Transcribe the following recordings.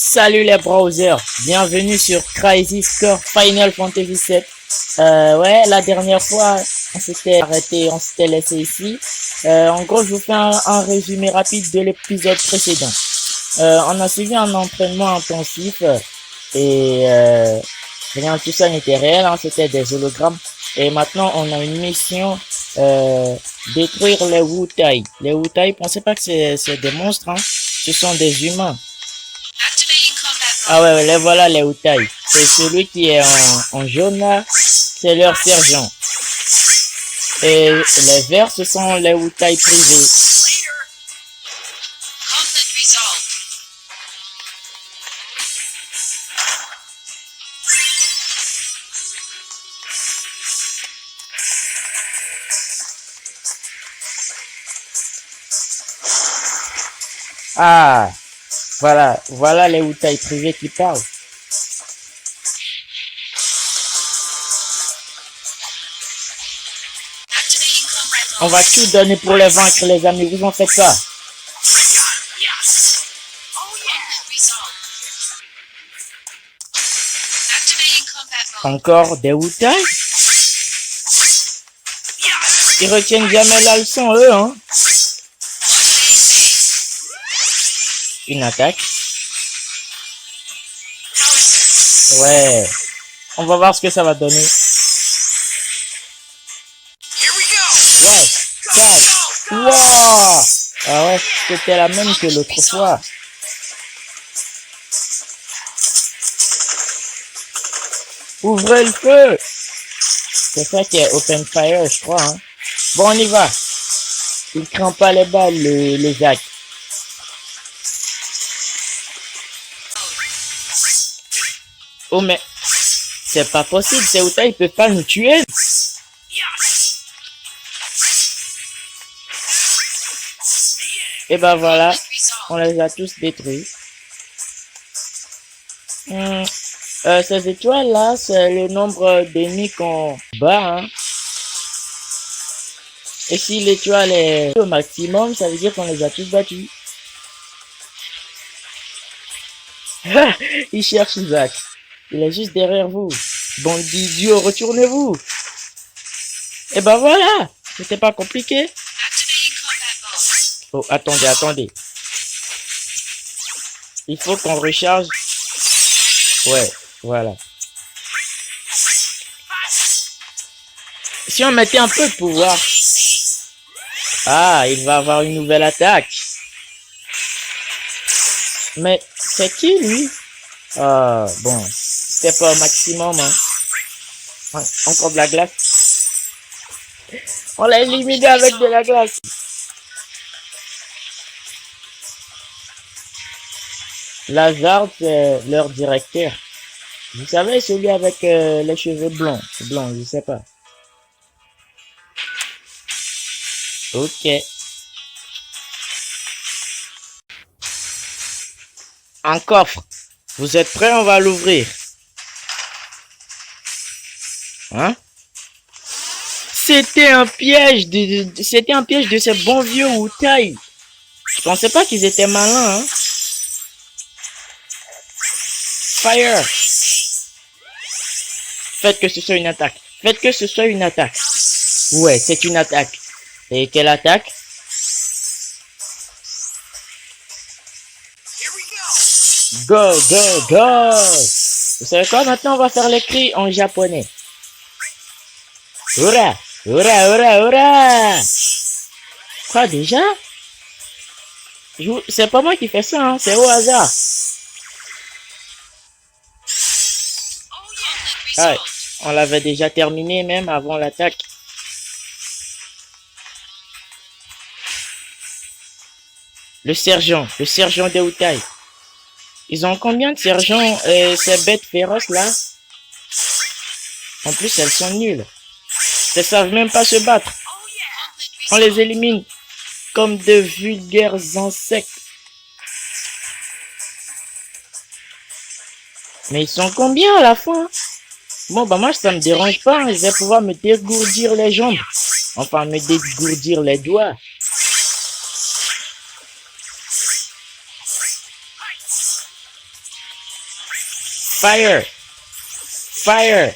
Salut les browsers, bienvenue sur Crazy Score Final Fantasy VII. Ouais, la dernière fois, on s'était arrêté, on s'était laissé ici. En gros, je vous fais un résumé rapide de l'épisode précédent. On a suivi un entraînement intensif et rien de tout ça n'était réel, hein, c'était des hologrammes. Et maintenant, on a une mission, détruire les Wutai. Les Wutai, pensez pas que c'est des monstres, hein, ce sont des humains. Ah ouais, les voilà les Wutai. C'est celui qui est en jaune là, c'est leur sergent. Et les verts, ce sont les Wutai privés. Ah, voilà les Wutai privés qui parlent. On va tout donner pour les vaincre, les amis, vous en faites pas. Encore des Wutai? Ils retiennent jamais la leçon, eux, hein. Une attaque. Ouais. On va voir ce que ça va donner. Ouais. Tac. Wow. Ah ouais, c'était la même que l'autre fois. Ouvrez le feu. C'est ça qui est open fire, je crois, hein. Bon, on y va. Il craint pas les balles, le Zack. Oh mais c'est pas possible, ces Wutai ils peuvent pas nous tuer. Et ben voilà, on les a tous détruits. Ces étoiles là, c'est le nombre d'ennemis qu'on bat, hein. Et si l'étoile est au maximum, ça veut dire qu'on les a tous battus. Il cherche Zack. Il est juste derrière vous. Bande d'idiots, retournez-vous. Et ben voilà. C'était pas compliqué. Oh, attendez. Il faut qu'on recharge. Ouais, voilà. Si on mettait un peu de pouvoir. Ah, il va avoir une nouvelle attaque. Mais c'est qui lui? Ah, bon. C'était pas au maximum, hein. Ouais, encore de la glace. On l'a éliminé avec de la glace. Lazard, c'est leur directeur. Vous savez, celui avec les cheveux blonds. Blonds, je sais pas. Ok. Un coffre. Vous êtes prêts? On va l'ouvrir. Hein? C'était un piège de ces bons vieux Wutai. Je pensais pas qu'ils étaient malins, hein. Fire. Faites que ce soit une attaque. Faites que ce soit une attaque. Ouais, c'est une attaque. Et quelle attaque? Go, go, go. Vous savez quoi? Maintenant, on va faire les cris en japonais. Hurrah! Hurrah! Hurrah! Hurrah! Quoi déjà? C'est pas moi qui fais ça, hein, c'est au hasard. Ah, on l'avait déjà terminé même avant l'attaque. Le sergent des Wutai. Ils ont combien de sergents ces bêtes féroces là? En plus, elles sont nulles. Elles savent même pas se battre. On les élimine comme de vulgaires insectes. Mais ils sont combien à la fin? Bon, bah moi, ça me dérange pas. Hein. Je vais pouvoir me dégourdir les jambes. Enfin, me dégourdir les doigts. Fire! Fire!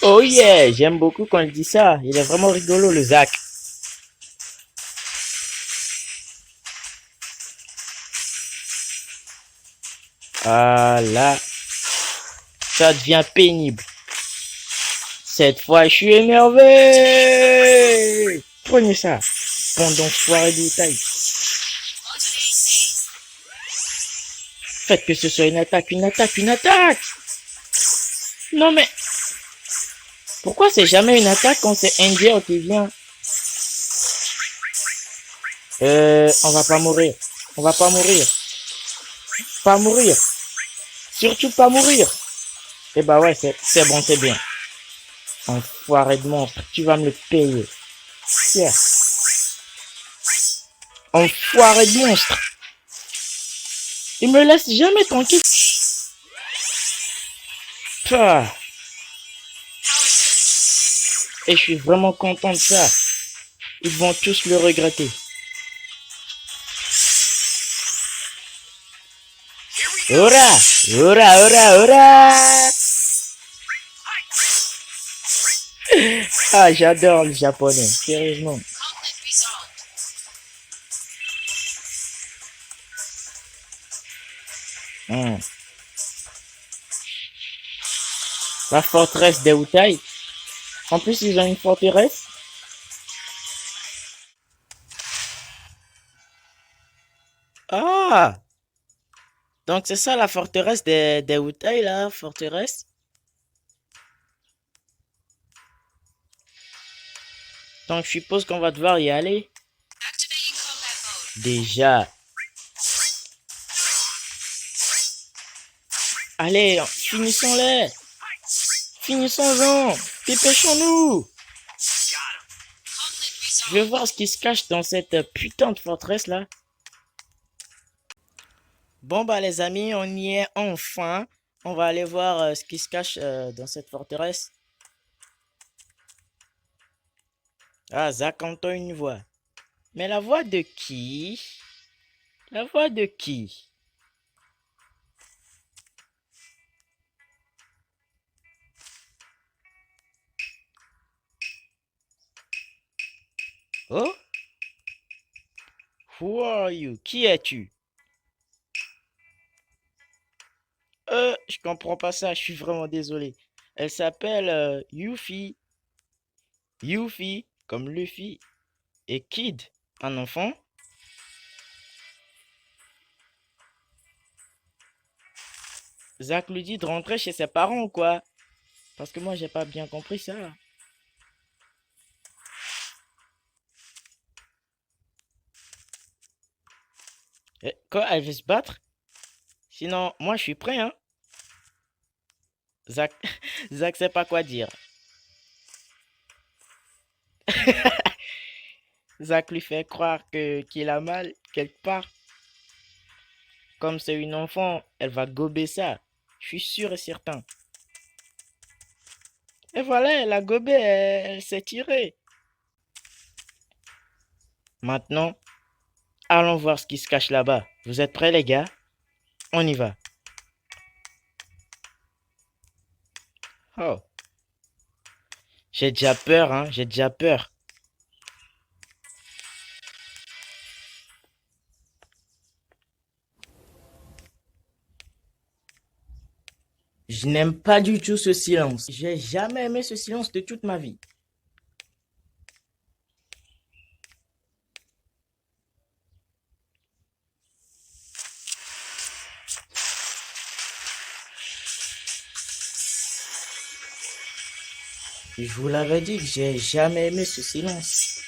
Oh yeah! J'aime beaucoup quand il dit ça. Il est vraiment rigolo, le Zach. Ah là, ça devient pénible. Cette fois, je suis énervé. Prenez ça. Pendant soirée de taille. Faites que ce soit une attaque, une attaque, une attaque. Non mais, pourquoi c'est jamais une attaque quand c'est Angel qui vient? On va pas mourir. On va pas mourir. Pas mourir. Surtout pas mourir. Eh bah ouais, c'est bon, c'est bien. Enfoiré de monstre, tu vas me le payer. Tiens. Enfoiré de monstre. Il me laisse jamais tranquille. Pah. Et je suis vraiment content de ça. Ils vont tous le regretter. Hurrah! Hurrah! Hurrah! Hurrah! Ah, j'adore le japonais, sérieusement. Hmm. La forteresse des Utai. En plus, ils ont une forteresse. Ah! Donc c'est ça la forteresse des Utai, la forteresse. Donc je suppose qu'on va devoir y aller. Déjà. Allez, finissons-les. Finissons-en. Dépêchons-nous. Je veux voir ce qui se cache dans cette putain de forteresse là. Bon bah les amis, on y est enfin. On va aller voir ce qui se cache dans cette forteresse. Ah, Zach entend une voix. Mais la voix de qui? La voix de qui? Oh? Who are you? Qui es-tu? Je comprends pas ça, je suis vraiment désolé. Elle s'appelle Yuffie. Yuffie, comme Luffy. Et Kid, un enfant. Zach lui dit de rentrer chez ses parents ou quoi? Parce que moi, j'ai pas bien compris ça. Quoi, elle veut se battre? Sinon, moi, je suis prêt, hein? Zach, Zach sait pas quoi dire. Zach lui fait croire qu'il a mal quelque part. Comme c'est une enfant, elle va gober ça. Je suis sûr et certain. Et voilà, elle a gobé, elle s'est tirée. Maintenant, allons voir ce qui se cache là-bas. Vous êtes prêts, les gars? On y va. Oh, j'ai déjà peur, hein, j'ai déjà peur. Je n'aime pas du tout ce silence. J'ai jamais aimé ce silence de toute ma vie. Je vous l'avais dit que j'ai jamais aimé ce silence.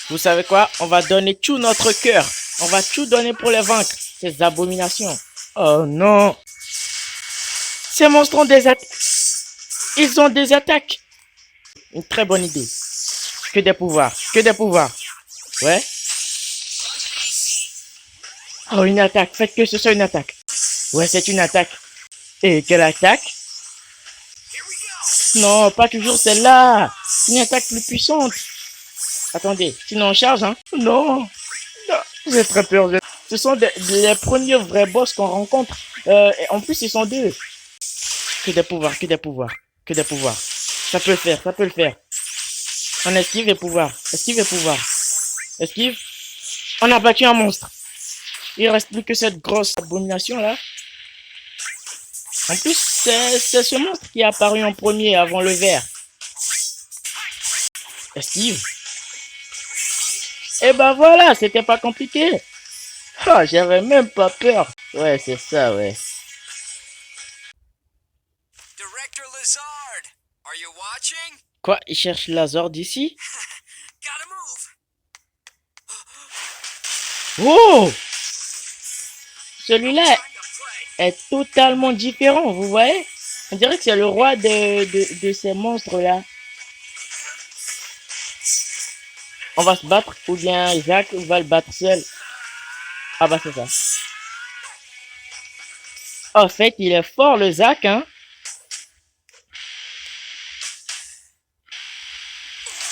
Vous savez quoi? On va donner tout notre cœur. On va tout donner pour les vaincre. Ces abominations. Oh non. Ces monstres ont des attaques. Ils ont des attaques. Une très bonne idée. Que des pouvoirs. Que des pouvoirs. Ouais. Oh, une attaque. Faites que ce soit une attaque. Ouais, c'est une attaque. Et quelle attaque? Non, pas toujours celle-là. Une attaque plus puissante. Attendez, sinon on charge, hein. Non, non, j'ai très peur. Ce sont les premiers vrais boss qu'on rencontre. Et en plus, ils sont deux. Que des pouvoirs, que des pouvoirs, que des pouvoirs. Ça peut le faire, ça peut le faire. On esquive et pouvoir. Esquive et pouvoir. Esquive. On a battu un monstre. Il reste plus que cette grosse abomination là. En plus, c'est ce monstre qui est apparu en premier avant le vert. Esquive. Et ben voilà, c'était pas compliqué. Ah, j'avais même pas peur. Ouais, c'est ça, ouais. Director Lizard, are you watching? Quoi, il cherche Lazor d'ici? Gotta move. Oh! Celui-là est totalement différent, vous voyez? On dirait que c'est le roi de ces monstres-là. On va se battre ou bien Jacques va le battre seul. Ah bah c'est ça. En fait, il est fort le Zach, hein?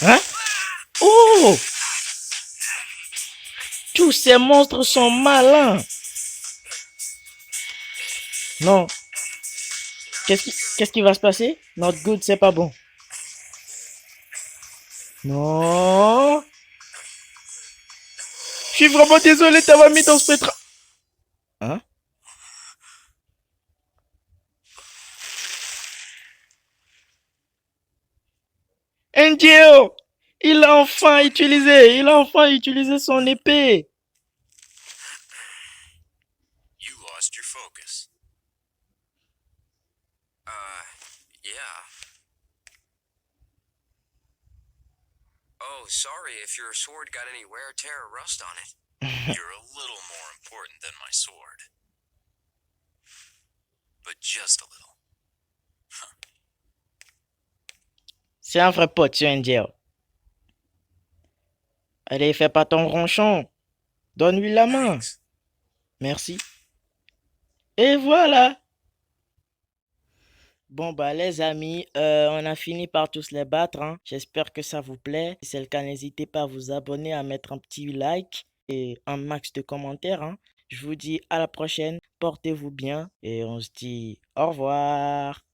Hein? Oh! Tous ces monstres sont malins. Non. Qu'est-ce qui va se passer? Not good, c'est pas bon. Non. Je suis vraiment désolé d'avoir mis dans ce pétrin. Hein? Angel! Il a enfin utilisé son épée. You lost your focus. Yeah. Oh, sorry if your sword got any wear, tear, or rust on it. You're a little more important than my sword. But just a little. C'est un vrai pote, ce Angel. Allez, fais pas ton ronchon. Donne-lui la main. Thanks. Merci. Et voilà. Bon bah les amis, on a fini par tous les battre, hein. J'espère que ça vous plaît. Si c'est le cas, n'hésitez pas à vous abonner, à mettre un petit like et un max de commentaires, hein. Je vous dis à la prochaine, portez-vous bien et on se dit au revoir.